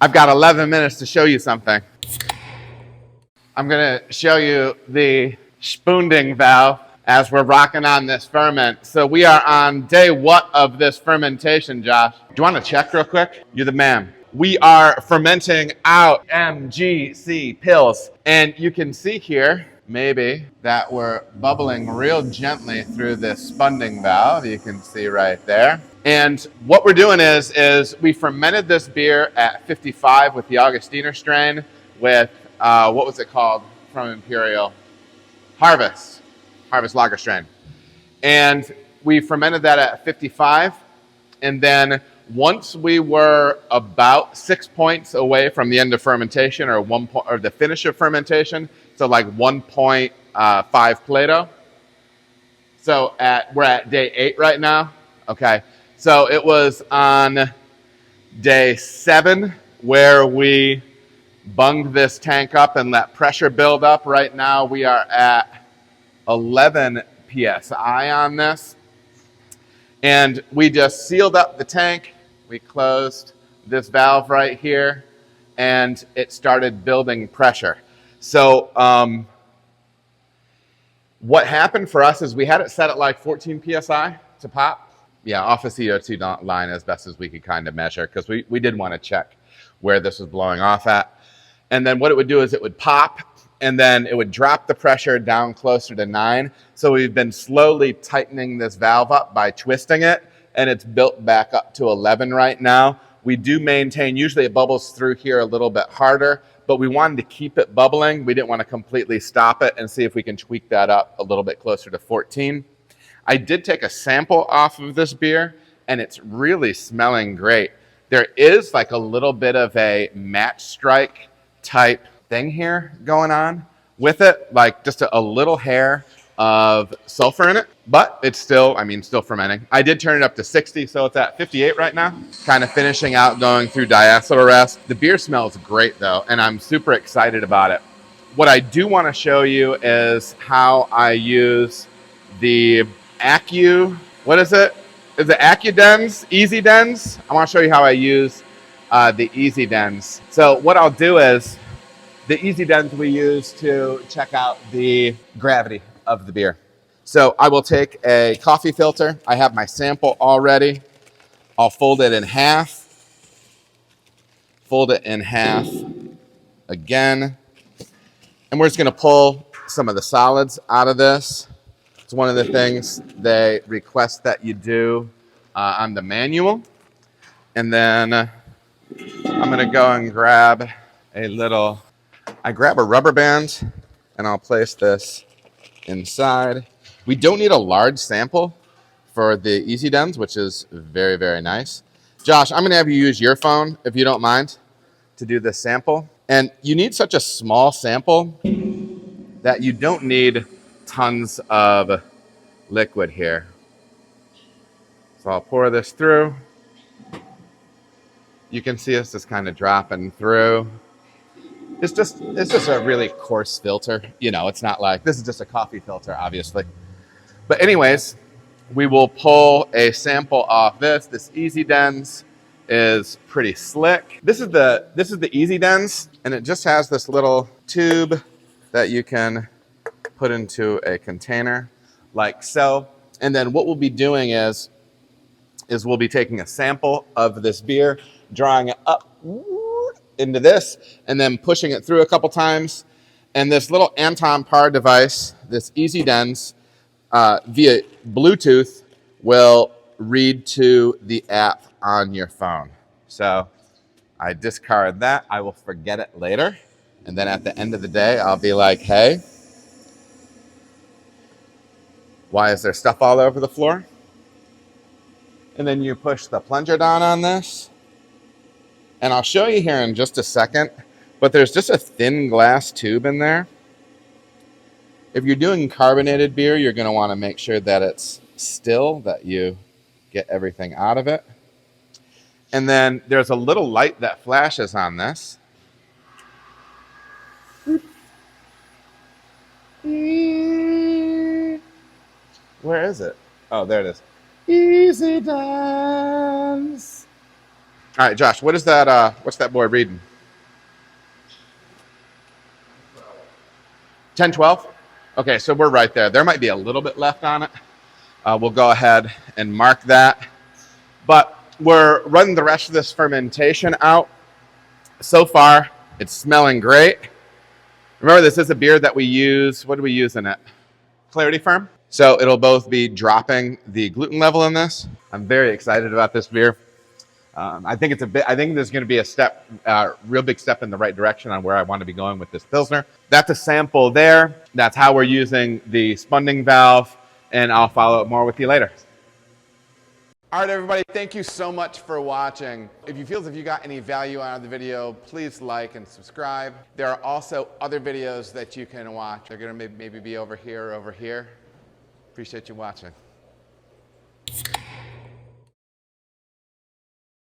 I've got 11 minutes to show you something. I'm gonna show you the spunding valve as we're rocking on this ferment. So we are on day what of this fermentation, Josh? Do you want to check real quick? You're the man. We are fermenting out MGC Pils. And you can see here, maybe, that we're bubbling real gently through this spunding valve. You can see right there. And what we're doing is we fermented this beer at 55 with the Augustiner strain with, what was it called from Imperial? Harvest Lager strain. And we fermented that at 55. And then once we were about 6 points away from the end of fermentation or the finish of fermentation, so like 1.5 Plato. So we're at day 8 right now. Okay. So it was on day 7 where we bunged this tank up and let pressure build up. Right now we are at 11 PSI on this. And we just sealed up the tank. We closed this valve right here and it started building pressure. So what happened for us is we had it set at like 14 PSI to pop. Yeah, off a CO2 line as best as we could kind of measure because we did want to check where this was blowing off at. And then what it would do is it would pop and then it would drop the pressure down closer to 9. So we've been slowly tightening this valve up by twisting it and it's built back up to 11 right now. We do maintain, usually it bubbles through here a little bit harder, but we wanted to keep it bubbling. We didn't want to completely stop it and see if we can tweak that up a little bit closer to 14. I did take a sample off of this beer and it's really smelling great. There is like a little bit of a match strike type thing here going on with it, like just a little hair of sulfur in it, but it's still, still fermenting. I did turn it up to 60, so it's at 58 right now, kind of finishing out, going through diacetyl rest. The beer smells great though, and I'm super excited about it. What I do want to show you is how I use the what is it? Is it AccuDens? Easy Dens? I want to show you how I use the Easy Dens. So what I'll do is, the Easy Dens we use to check out the gravity of the beer. So I will take a coffee filter. I have my sample already. I'll fold it in half. Fold it in half again. And we're just going to pull some of the solids out of this. It's one of the things they request that you do on the manual. And then I'm going to go and grab I grab a rubber band and I'll place this inside. We don't need a large sample for the Easy Dens, which is very, very nice. Josh, I'm going to have you use your phone, if you don't mind, to do this sample. And you need such a small sample that you don't need tons of liquid here. So I'll pour this through. You can see it's just kind of dropping through. It's just a really coarse filter. It's not like, this is just a coffee filter, obviously. But anyways, we will pull a sample off this. This Easy Dens is pretty slick. This is the Easy Dens, and it just has this little tube that you can put into a container like so. And then what we'll be doing is we'll be taking a sample of this beer, drawing it up into this, and then pushing it through a couple times. And this little Anton Par device, this Easy Dens, via Bluetooth, will read to the app on your phone. So I discard that. I will forget it later. And then at the end of the day, I'll be like, hey, why is there stuff all over the floor? And then you push the plunger down on this. And I'll show you here in just a second, but there's just a thin glass tube in there. If you're doing carbonated beer, you're going to want to make sure that it's still, that you get everything out of it. And then there's a little light that flashes on this. Where is it? Oh, there it is. Easy Dens. All right, Josh, what is that? What's that boy reading? 1012? Okay, so we're right there. There might be a little bit left on it. We'll go ahead and mark that. But we're running the rest of this fermentation out. So far, it's smelling great. Remember, this is a beer that we use. What do we use in it? Clarity Firm. So it'll both be dropping the gluten level in this. I'm very excited about this beer. I think there's going to be a step, real big step in the right direction on where I want to be going with this Pilsner. That's a sample there. That's how we're using the spunding valve, and I'll follow up more with you later. All right, everybody, thank you so much for watching. If you feel as if you got any value out of the video, please like and subscribe. There are also other videos that you can watch. They're going to maybe be over here or over here. Appreciate you watching.